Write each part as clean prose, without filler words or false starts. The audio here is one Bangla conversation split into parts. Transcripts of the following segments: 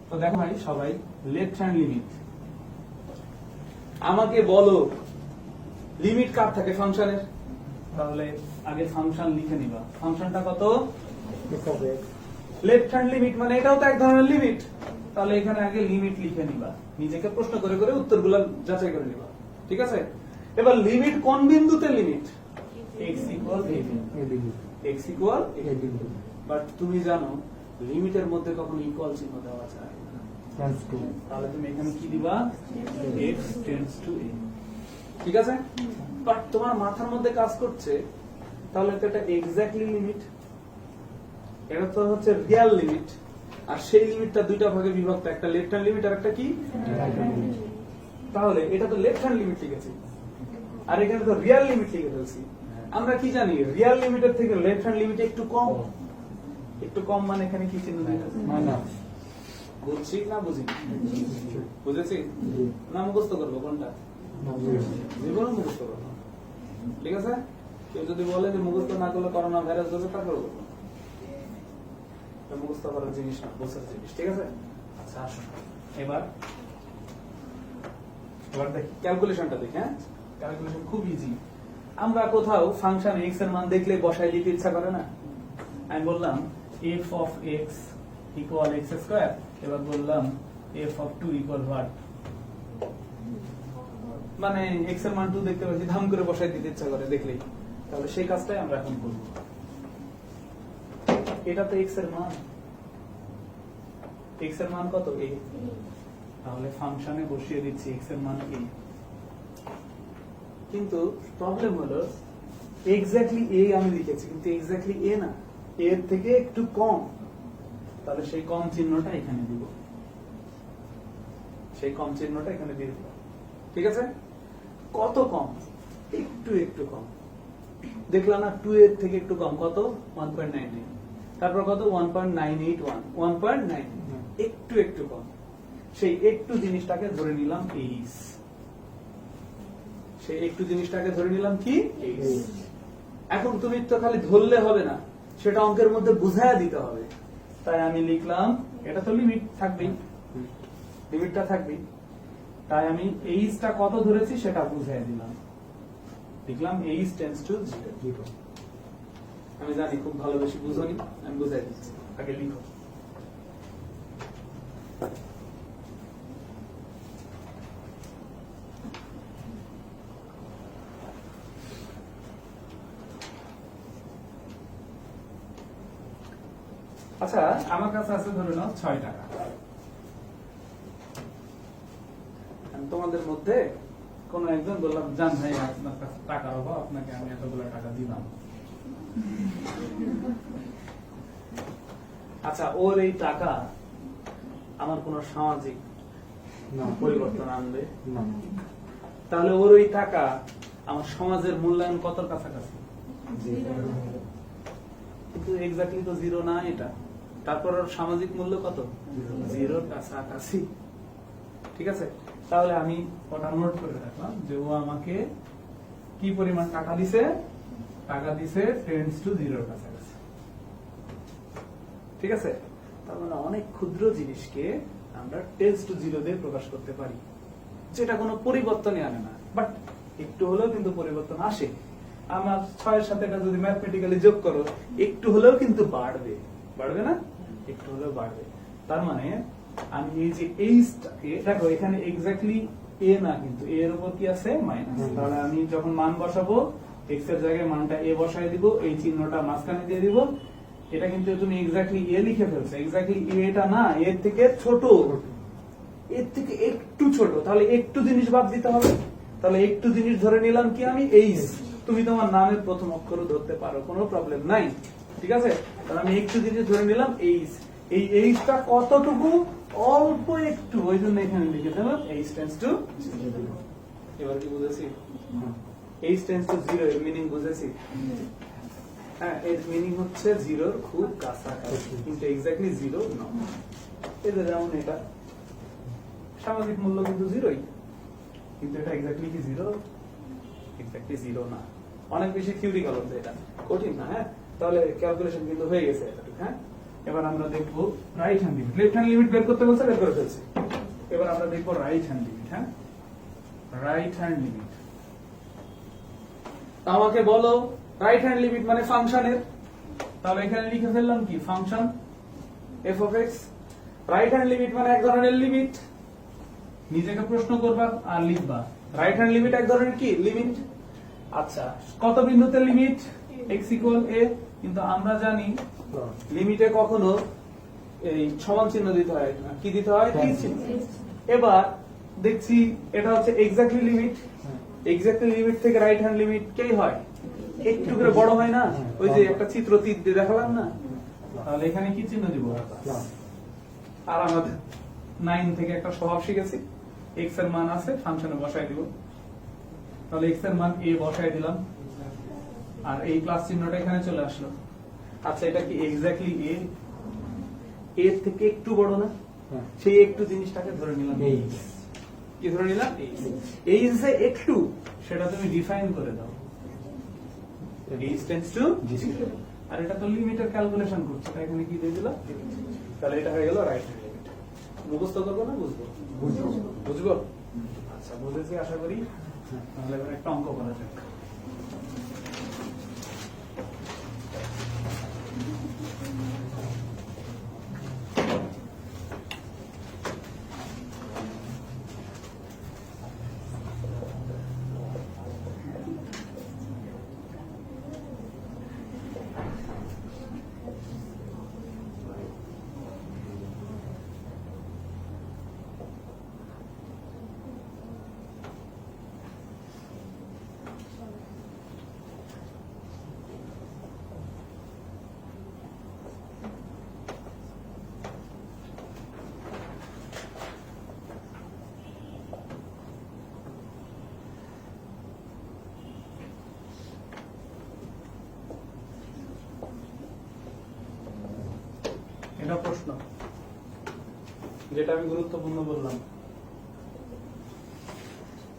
তো দেখো ভাই সবাই লেফট হ্যান্ড লিমিট আমাকে বলো লিমিট কার থাকে ফাংশনের, তাহলে আগে ফাংশন লিখে নিবা। ফাংশনটা কত? লেফট হ্যান্ড লিমিট মানে এটাও তো এক ধরনের লিমিট, তাহলে এখানে আগে লিমিট লিখে নিবা, নিজেকে প্রশ্ন করে করে উত্তরগুলো যাচাই করে নিবা। ঠিক আছে, এবার লিমিট কোন বিন্দুতে লিমিট? x ইকুয়াল a বিন্দু, x ইকুয়াল a বিন্দু। বাট তুমি জানো লিমিটের মধ্যে কখনো ইকুয়াল চিহ্ন দেওয়া যায় না, তাহলে তুমি এখানে কি দিবা? x tends to a। ঠিক আছে, বাট তোমার মাথার মধ্যে কাজ করছে তাহলে তো এটা এক্স্যাক্টলি লিমিট, এটা তো হচ্ছে রিয়াল লিমিট, আর সেই লিমিটটা দুইটা ভাগে বিভক্ত, একটা লেফট হ্যান্ড লিমিট আর একটা কি রাইট হ্যান্ড লিমিট। তাহলে এটা তো লেফট হ্যান্ড লিমিট লিখেছি আর এখানে তো রিয়াল লিমিট লিখে ফেলছি। আমরা কি জানি রিয়াল লিমিটের থেকে লেফট হ্যান্ড লিমিট একটু কম, একটু কম মানে এখানে কি চিহ্ন দিতেছে? মাইনাস। বুঝছি না বুঝি? বুঝেছি না? মুখস্থ করবো কোনটা? জীবনে মুখস্থ করবো। ঠিক আছে, কেউ যদি বলে যে মুখস্থ না করলে করোনা ভাইরাস ধরবে তারপরে বলবো, মুখস্থ করার জিনিস না, বোঝার জিনিস। ঠিক আছে, আচ্ছা আসুন এবার দেখি ক্যালকুলেশনটা দেখি। হ্যাঁ, ক্যালকুলেশন খুব ইজি। আমরা কোথাও ফাংশন এক্স এর মান দেখলে বসাই দিতে ইচ্ছা করে না? আমি বললাম F of X equal X square, এবার বললাম F of two equal what, মানে এক্স এর মান 2 দেখতে পাচ্ছি, ধাম করে বসাই দিতে ইচ্ছা করে দেখলেই। তাহলে সেই কাজটাই আমরা এখন করব। এটা তো এক্স এর মান, এক্স এর মান কত? a। তাহলে ফাংশনে বসিয়ে দিচ্ছি এক্স এর মান a। কিন্তু প্রবলেম হলো এক্স্যাক্টলি a আমি লিখেছি, কিন্তু এক্স্যাক্টলি a না, এর থেকে একটু কম। তাহলে সেই কম চিহ্নটা এখানে দিব, সেই কম চিহ্নটা এখানে দিয়ে দিব। ঠিক আছে, কত কম? একটু একটু কম। দেখলাম না 2 এর থেকে একটু কম, কত? 1.99। তারপর কত? 1.981, 1.9, একটু একটু কম। সেই একটু জিনিসটাকে ধরে নিলাম এইচ, সেই একটু জিনিসটাকে ধরে নিলাম কি এইচ। এখন তুমি তো খালি ধরলে হবে না, সেটা অঙ্কের মধ্যে বুঝায়া দিতে হবে। তাই আমি লিখলাম, এটা তো লিমিট থাকবেই, লিমিটটা থাকবেই, তাই আমি এইচটা কত ধরেছি সেটা বুঝাই দিলাম, লিখলাম এইচ টেন্ডস টু 0। আমি জানি খুব ভালো, বেশি বুঝনি, আমি বুঝাই দিচ্ছি, আগে লিখো। আচ্ছা, আমার কাছে আছে ধরে নাও 6 টাকা। তোমাদের মধ্যে কোন একজন বললাম, জান ভাই আপনার কাছে টাকার অভাব, আপনাকে আমি এতগুলো টাকা দিলাম। আচ্ছা, ওর এই টাকা আমার কোন সামাজিক পরিবর্তন আনবে না, তাহলে ওর ওই টাকা আমার সমাজের মূল্যায়ন কত কাছাকাছি? কিন্তু এক্স্যাক্টলি তো 0 না এটা। তারপর ওর সামাজিক মূল্য কত? 0 কাছাকাছি। ঠিক আছে, তাহলে আমি ওটা নোট করে রাখলাম যে ও আমাকে কি পরিমাণ টাকা দিছে? টাকা দিছে টেন্ডস টু 0 কাছাকাছি। ঠিক আছে, তার মানে অনেক ক্ষুদ্র জিনিসকে আমরা টেন্ডস টু 0 দিয়ে প্রকাশ করতে পারি, যেটা কোনো পরিবর্তনই আনে না, বাট একটু হলেও কিন্তু পরিবর্তন আসে। আমার 6 এর সাথে এটা যদি ম্যাথমেটিক্যালি যোগ করো, একটু হলেও কিন্তু বাড়বে, বাড়বে না? একটু হলেও বাড়বে। তার মানে আমি এই যে এইচটাকে দেখো, এখানে এক্স্যাক্টলি a না, কিন্তু a এর উপর কি আছে? মাইনাস। তাহলে আমি যখন মান বসাবো, x এর জায়গায় মানটা a বসায় দিব, এই চিহ্নটা মাঝখানে দিয়ে দিব। এটা কিন্তু তুমি এক্স্যাক্টলি a লিখে ফেলছো, এক্স্যাক্টলি a এটা না, এর থেকে ছোট, এর থেকে একটু ছোট। তাহলে একটু জিনিস বাদ দিতে হবে, তাহলে একটু জিনিস ধরে নিলাম কি আমি? এইচ। তুমি তোমার নামের প্রথম অক্ষর ধরতে পারো, কোনো প্রবলেম নাই। ঠিক আছে, তাহলে আমি একটু জিনিস ধরে নিলাম এইচ। এই এইচটা কতটুকু? অল্প একটু, ওই জন্য এখানে লিখে দিলাম এইচ টেন্ডস টু 0। এবার কি বুঝেছি? এইচ টেন্ডস টু 0 এর মিনিং বুঝেছি? হ্যাঁ, এর মিনিং হচ্ছে 0 খুব কাছাকাছি, কিন্তু এক্স্যাক্টলি 0 নয়। এদের যেমন এটা সামাজিক মূল্য কিন্তু 0ই, কিন্তু এটা এক্স্যাক্টলি কি 0? এক্স্যাক্টলি 0 না। অনেক বেশি থিওরিক্যাল হচ্ছে, এটা কঠিন না। হ্যাঁ, তাহলে ক্যালকুলেশন কিন্তু হয়ে গেছে এতটুকু। হ্যাঁ, এবার আমরা দেখবো right hand limit. Left hand limit বের করতে বলছে, বের করে ফেলছি। এবার আমরা দেখবো রাইট হ্যান্ড লিমিট। হ্যাঁ, রাইট হ্যান্ড লিমিট। আমাকে বলো রাইট হ্যান্ড লিমিট মানে ফাংশনের, তাহলে এখানে লিখে ফেললাম কি function F of x. Right hand limit মানে এক ধরনের লিমিট, নিজেকে প্রশ্ন করবা আর লিখবা রাইট হ্যান্ড লিমিট এক ধরনের কি লিমিট। আচ্ছা, কত বিন্দুতে লিমিট? এক্স ইকুয়াল এ। কিন্তু আমরা জানি লিমিটে কখনো এই সমান চিহ্ন দিতে হয় না, কি দিতে হয়? তীর চিহ্ন। এবার দেখছি এটা হচ্ছে এক্স্যাক্টলি লিমিট। এক্স্যাক্টলি লিমিট থেকে রাইট হ্যান্ড লিমিট কে হয়? একটু করে বড় হয় না? ওই যে একটা চিত্র তীর দিয়ে দেখালাম না, তাহলে এখানে কি চিহ্ন দিব? আর আমাদের 9 থেকে একটা স্বভাব শিখেছি, এক্স এর মান আছে ফাংশনে বসাই দিব। তাহলে এক্স এর মান এ বসাই দিলাম, আর এই প্লাস চিহ্নটা এখানে চলে আসলো। আচ্ছা, এটা কি এক্স্যাক্টলি এ? এর থেকে একটু বড় না? সেই একটু জিনিসটাকে ধরে নিলাম এইচ। কি ধরে নিলাম? এইচ যে একটু, সেটা তুমি ডিফাইন করে দাও। এইচ টেন্ডস টু, আর এটা তো লিমিটের ক্যালকুলেশন করছে, তাই এখানে কি দিয়ে দিলাম? তাহলে এটা হয়ে গেল রাইট হ্যান্ড লিমিট। মুখস্থ করবো না বুঝবো? বুঝবো। আচ্ছা, বুঝেছি আশা করি। তাহলে এবার একটা অঙ্ক করা যাক। এটা প্রশ্ন যেটা আমি গুরুত্বপূর্ণ বললাম।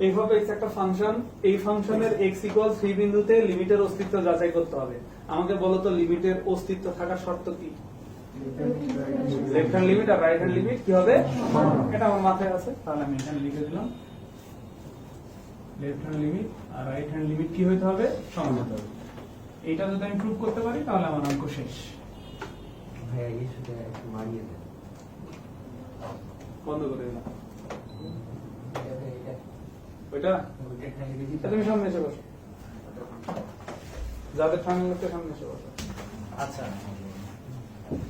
এইভাবে এক্স একটা ফাংশন, এই ফাংশনের এক্স ইকুয়াল 3 বিন্দুতে লিমিটের অস্তিত্ব যাচাই করতে হবে। আমাকে বলো তো লিমিটের অস্তিত্ব থাকার শর্ত কি? লেফট হ্যান্ড লিমিট আর রাইট হ্যান্ড লিমিট কি হবে? এটা আমার মাথায় আছে, তাহলে আমি এখানে লিখে দিলাম লেফট হ্যান্ড লিমিট আর রাইট হ্যান্ড লিমিট কি হইতে হবে? সমান হতে হবে। এইটা যদি আমি প্রুভ করতে পারি তাহলে আমার অঙ্ক শেষ। বন্ধ করে দিলাম ওইটা। তুমি সামনে এসে বসো, যাদের সামনে লোককে সামনে এসে বসো। আচ্ছা,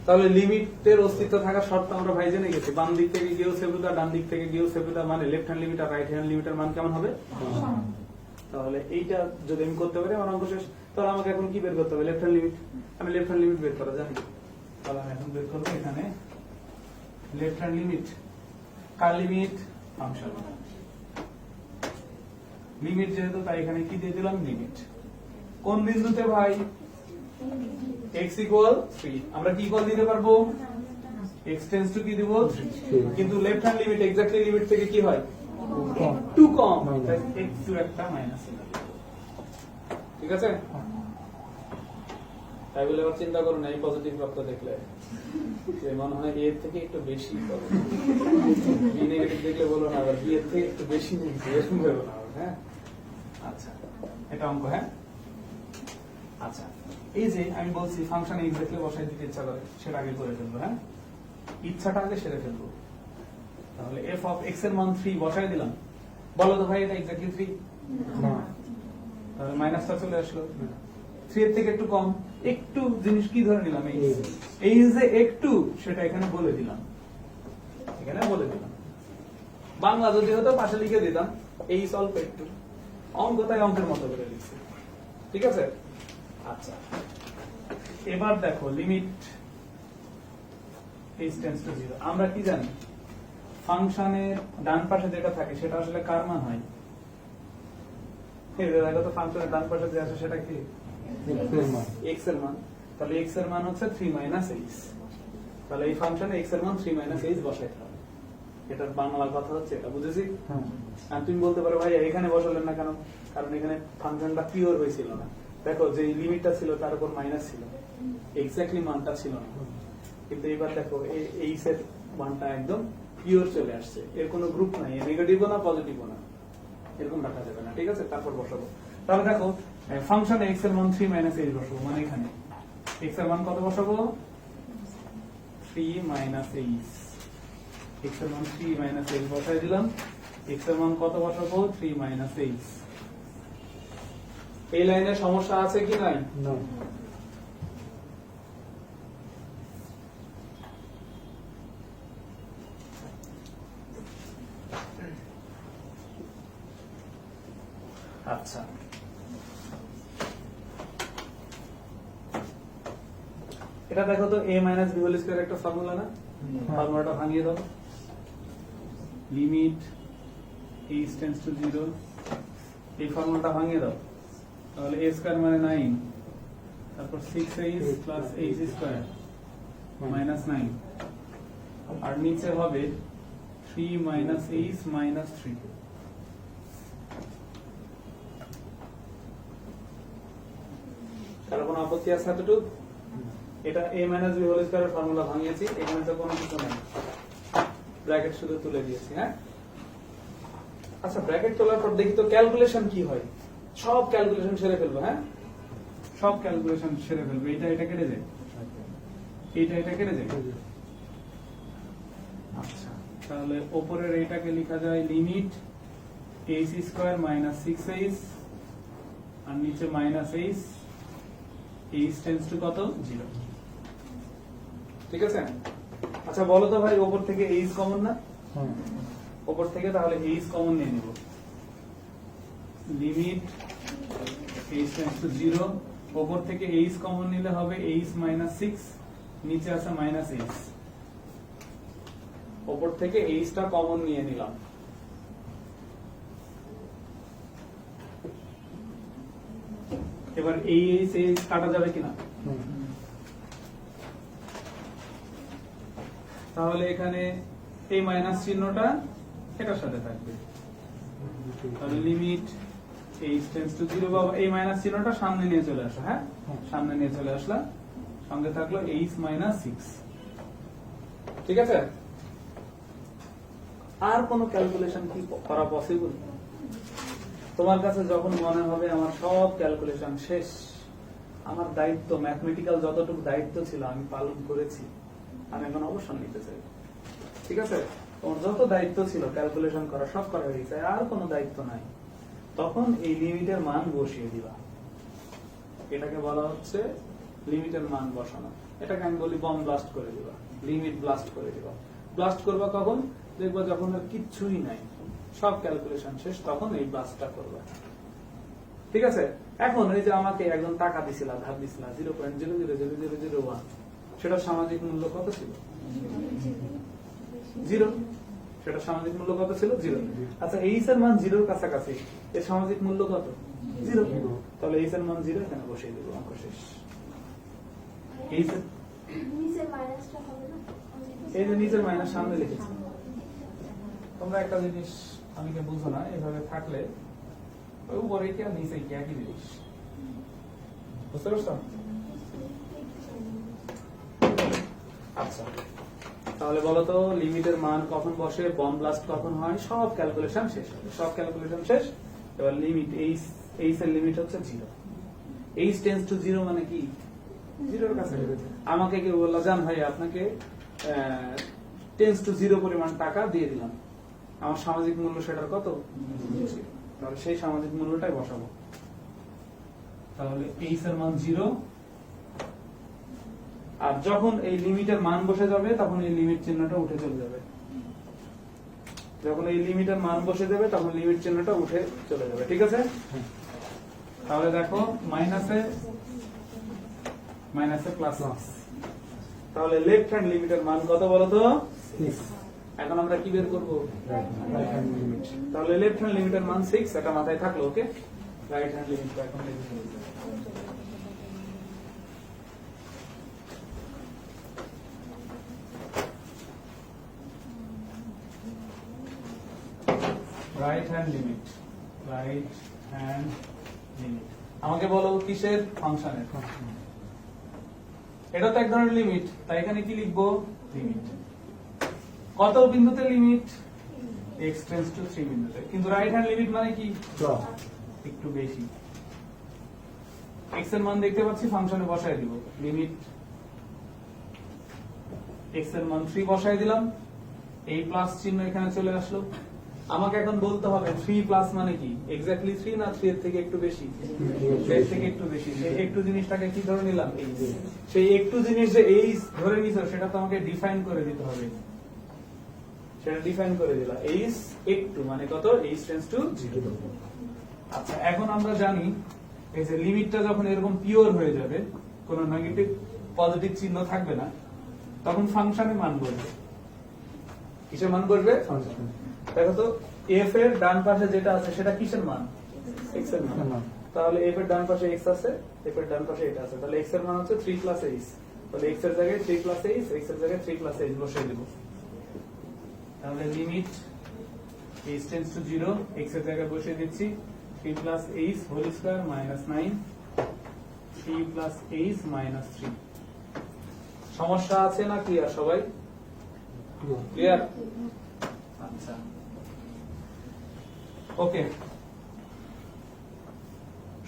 তাহলে লিমিটের অস্তিত্ব থাকার শর্ত আমরা ভাই জেনে গেছি। বাম দিক থেকে গিয়েও সেভুদা, ডান দিক থেকে গিয়েও সেভুদা, মানে লেফট হ্যান্ড লিমিট আর রাইট হ্যান্ড লিমিটের মান কেমন হবে? তাহলে এইটা যদি আমি করতে পারি আমার অঙ্ক শেষ। তাহলে আমাকে এখন কি বের করতে হবে? Left hand limit. আমি লেফট হ্যান্ড লিমিট বের করা জানি, তাহলে আমি এখন বের করবো এখানে লেফট হ্যান্ড লিমিট। কার লিমিট? ফাংশন লিমিট যেহেতু, তাই এখানে কি দিয়ে দিলাম? লিমিট। কোন বিন্দুতে ভাই? x equal 3। আমরা কি ইকুয়াল দিতে পারবো? x টেন্ডস টু কি দিব? 3। কিন্তু left hand limit exactly limit থেকে কি হয়? একটু কম, তাই একটু একটা মাইনাস। ঠিক আছে? তাই বলে আবার চিন্তা করুন এই পজিটিভ বার্তা দেখলে যে মনে হয় এর থেকে একটু বেশি পাবো, বি নেগেটিভ দেখলে বলো না আবার বি এর থেকে একটু বেশি নিয়েছি, এরকম ভেবো না। হ্যাঁ, আচ্ছা, এটা অঙ্ক। হ্যাঁ, আচ্ছা, এই যে আমি বলছি ফাংশন এক্স্যাক্টলি বসাই দিতে ইচ্ছা করে, সেটা আগে করে ফেলবো। হ্যাঁ, ইচ্ছাটা আগে সেরে ফেলবো। তাহলে এফ অফ এক্স এর মান 3 বসাই দিলাম। বলো তো ভাই এটা এক্স্যাক্টলি 3? তাহলে মাইনাসটা চলে আসলো। 3 এর থেকে একটু কম, একটু জিনিস কি ধরে নিলাম? এই যে একটু, সেটা এখানে বলে দিলাম, এখানে বলে দিলাম। বাংলা যদি হতো পাশে লিখে দিতাম এই অল্প একটু। অঙ্ক তাই অঙ্কের মতো করে লিখছি। ঠিক আছে? আচ্ছা, এবার দেখো লিমিট h টেন্ডস টু 0। আমরা কি জানি ফাংশনের ডান পাশে যেটা থাকে সেটা আসলে কার মান হয়? এই দেখো তো ফাংশনের ডান পাশে যে আছে সেটা কি? x এর মান। তাহলে x এর মান হচ্ছে 3 - h। তাহলে এই ফাংশনে x এর মান 3 - h বসাইতে হবে। এটার বাংলা কথা হচ্ছে এটা, বুঝেছি? আর তুমি বলতে পারো ভাই এখানে বসালেন না কেন? কারণ এখানে ফাংশনটা পিওর হয়েছিল না। দেখো যে লিমিটটা ছিল তার উপর মাইনাস ছিল, এক্স্যাক্টলি মানটা ছিল না। কিন্তু এবার দেখো এই সেট মানটা একদম পিওর চলে আসছে, এর কোনো গ্রুপ নাই, নেগেটিভও না পজিটিভও না, এরকম রাখা যাবে না। ঠিক আছে, তারপর বসাবো। তাহলে দেখো ফাংশন x এর মান 3 - h বসাবো, মানে এখানে x এর মান কত বসাবো? 3 - h। x এর মান 3 - h বসাই দিলাম। x এর মান কত বসাবো? 3 - h। এই লাইনে সমস্যা আছে কি নাই? না। আচ্ছা, এটা দেখো তো a - b হোল স্কয়ার একটা ফর্মুলা না? ফর্মুলাটা ভাঙিয়ে দাও। লিমিট h টেন্ডস টু 0, এই ফর্মুলাটা ভাঙিয়ে দাও। তাহলে a স্কয়ার মানে 9, তারপর 6h plus h square minus 9, আর নিচে হবে 3 - h মাইনাস 3। কারো কোনো আপত্তি আছে এতটুকু? এটা a - b হোল স্কয়ারের ফর্মুলা ভাঙিয়েছি, এখানে তো কোনো কিছু নাই, ব্র্যাকেট শুধু তুলে দিয়েছি। হ্যাঁ, আচ্ছা, ব্র্যাকেট তোলার পর দেখি তো ক্যালকুলেশন কি হয়। সব ক্যালকুলেশন সেরে ফেলবো। হ্যাঁ, সব ক্যালকুলেশন সেরে ফেলবো। এটা কেটে যায়, এটা কেটে যায়। আচ্ছা, তাহলে উপরের এইটাকে লেখা যায় limit h square minus 6h, আর নিচে minus h, h tends to কত? 0। ঠিক আছে। আচ্ছা বলো তো ভাই, উপর থেকে h কমন না? উপর থেকে তাহলে h কমন নিয়ে নিব। লিমিট h টেন্ডস টু 0, উপর থেকে h কমন নিলে হবে h মাইনাস 6, নিচে আছে মাইনাস h। উপর থেকে h টা কমন নিয়ে নিলাম। এবার এই h কাটা যাবে কিনা? তাহলে এখানে এই মাইনাস চিহ্নটা এটার সাথে থাকবে। তাহলে লিমিট h টেন্ডস টু 0, বাবা এই মাইনাস চিহ্নটা সামনে নিয়ে চলে আসো। হ্যাঁ, সামনে নিয়ে চলে আসলাম, সঙ্গে থাকলো h মাইনাস 6। ঠিক আছে। আর কোন ক্যালকুলেশন কি করা পসিবল? তোমার কাছে যখন মনে হবে আমার সব ক্যালকুলেশন শেষ, আমার দায়িত্ব ম্যাথমেটিক্যাল যতটুকু দায়িত্ব ছিল আমি পালন করেছি, আমি এখন অবসর নিতে চাই। ঠিক আছে, তোমার যত দায়িত্ব ছিল ক্যালকুলেশন করা সব করা হয়ে গেছে, আর কোনো দায়িত্ব নাই, তখন এই লিমিটের মান বসিয়ে দিবা। এটাকে বলা হচ্ছে লিমিটের মান বসানো। এটাকে আমি বলি বম ব্লাস্ট করে দিবা, লিমিট ব্লাস্ট করে দিবা। ব্লাস্ট করবা কখন? দেখবা যখন আর কিচ্ছুই নাই, সব ক্যালকুলেশন শেষ, তখন এই ব্লাস্টটা করবা। ঠিক আছে। এখন এই যে আমাকে একজন টাকা দিছিল, ধার দিছিল 0.00001, সেটা সামাজিক মূল্য কত ছিল? 0। সেটা সামাজিক মূল্য কত ছিল? 0। আচ্ছা, এইচ এর মান 0 এর কাছাকাছি, এর সামাজিক মূল্য কত? 0। তাহলে এইচ এর মান 0 এখানে বসিয়ে দেবো, অঙ্ক শেষ। এইচ এর নিচের মাইনাসটা হবে না? এই যে নিচের মাইনাস সামনে লিখেছি। তোমরা একটা জিনিস আমাকে বুঝো না, এভাবে থাকলে ওই উপরে কি আর নিচে কি একই জিনিস, বুঝতে পারছো? আচ্ছা, তাহলে বলো তো লিমিটের মান কখন বসে, বম ব্লাস্ট কখন হয়? সব ক্যালকুলেশন শেষ হবে, সব ক্যালকুলেশন শেষ। এবার লিমিট এইচ এর লিমিট হচ্ছে 0। এইচ টেন্ডস টু 0 মানে কি? 0 এর কাছে। আমাকে কেউ বললো, জান ভাই আপনাকে টেন্ডস টু 0 পরিমাণ টাকা দিয়ে দিলাম, আমার সামাজিক মূল্য সেটার কত? 0। তাহলে সেই সামাজিক মূল্যটাই বসাবো। তাহলে এইচ এর মান 0, আর যখন এই লিমিটের মান বসে যাবে তখন এই লিমিট চিহ্নটা উঠে চলে যাবে। যখন এই লিমিটের মান বসে যাবে তখন লিমিট চিহ্নটা উঠে চলে যাবে। ঠিক আছে। তাহলে দেখো মাইনাসে প্লাস, তাহলে লেফট হ্যান্ড লিমিটের মান কত বলো তো? 6। এখন আমরা কি বের করবো? তাহলে লেফট হ্যান্ড লিমিটের মান 6, এটা মাথায় থাকলো। ওকে, রাইট হ্যান্ড লিমিট এখন right hand limit, right hand limit. আমাকে বলো কিসের? ফাংশনের। এটা তো এক ধরনের লিমিট, তাই এখানে কি লিখবো? লিমিট। কত বিন্দুতে লিমিট? x টেন্ডস টু 3 বিন্দুতে। কিন্তু রাইট হ্যান্ড লিমিট মানে কি? একটু বেশি। x এর মান দেখতে পাচ্ছি, ফাংশনে বসাই দিব। লিমিট x এর মান 3 বসাই দিলাম, এই প্লাস চিহ্ন এখানে চলে আসলো। আমাকে এখন বলতে হবে 3 প্লাস মানে কি? এক্স্যাক্টলি 3 না 3 এর থেকে একটু বেশি? 3 এর থেকে একটু বেশি। সেই একটু জিনিসটাকে কি ধরে নিলাম? সেই একটু জিনিস যে এই ধরে নিছো সেটা তো আমাকে ডিফাইন করে দিতে হবে। সেটা ডিফাইন করে দিলাম। এইচ একটু মানে কত? H tends to 0। আচ্ছা, এখন আমরা জানি এই যে লিমিটটা যখন এরকম পিওর হয়ে যাবে, কোনো নেগেটিভ পজিটিভ চিহ্ন থাকবে না, তখন ফাংশনে মান বসবে। কিসের মান বসবে? দেখো তো, এফ এর ডান পাশে যেটা আছে সেটা কিসের মান? এক্স এর মান। তাহলে এফ এর ডান পাশে এক্স আছে, এফ এর ডান পাশে এটা আছে, তাহলে এক্স এর মান হচ্ছে 3 প্লাস এইচ। তাহলে এক্স এর জায়গায় 3 প্লাস এইচ, এক্স এর জায়গায় 3 প্লাস এইচ বসিয়ে দেব। তাহলে limit H tends to 0, X এর জায়গায় বসিয়ে দিচ্ছি 3 plus H whole square minus 9, 3 plus H minus 3। সমস্যা আছে না? ক্লিয়ার সবাই? ক্লিয়ার? আচ্ছা, ওকে।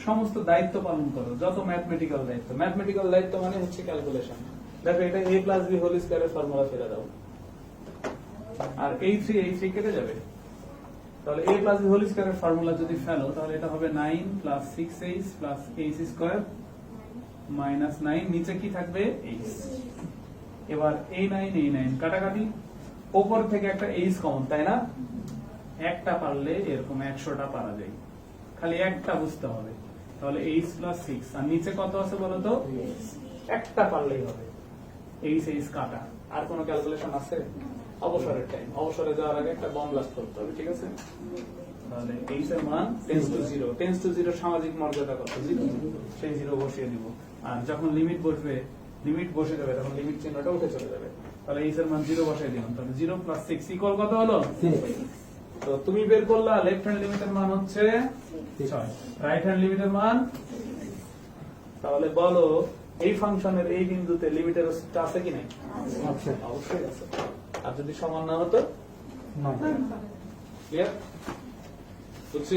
সমস্ত দায়িত্ব পালন করো, যত ম্যাথমেটিক্যাল দায়িত্ব। ম্যাথমেটিক্যাল দায়িত্ব মানে হচ্ছে ক্যালকুলেশন। দেখো, এটা a প্লাস বি হোল স্কয়ারের ফর্মুলা ফেলে দাও, আর এই 3 কেটে যাবে। তাহলে a প্লাস বি হোল স্কয়ারের ফর্মুলা যদি ফেলো, তাহলে এটা হবে 9 plus 6h plus h square minus 9, নিচে কি থাকবে? h। এবার এই 9 কাটাকাটি, উপর থেকে একটা h কমন, তাই না? একটা পারলে এরকম 100টা পারা যায়, খালি একটা বুঝতে হবে। তাহলে h প্লাস 6, আর নিচে কত আছে বলো তো? একটা পারলেই হবে। h কাটা। আর কোনো ক্যালকুলেশন আছে? অবসরের টাইম, অবসরে যাওয়ার আগে একটা বম ব্লাস্ট করতে হবে, ঠিক আছে? তাহলে h এর মান টেন্ডস টু 0, টেন্ডস টু 0 সামাজিক মর্যাদা কত? 0। সেই 0 বসিয়ে দিব। আর যখন লিমিট বসবে, লিমিট বসে যাবে, তখন লিমিট চিহ্নটা উঠে চলে যাবে। তাহলে h এর মান 0 বসাই দিলাম। তাহলে 0 প্লাস 6 ইকুয়াল কত হলো? 6। তো তুমি বের করলা লেফট হ্যান্ড লিমিটের মান হচ্ছে 6, রাইট হ্যান্ড লিমিটের মান। তাহলে বলো, এই ফাংশনের এই বিন্দুতে লিমিটের অস্তিত্ব আছে কি নাই? আছে, অবশ্যই আছে। আর যদি সমান না হতো? না। ক্লিয়ার? বুঝছি?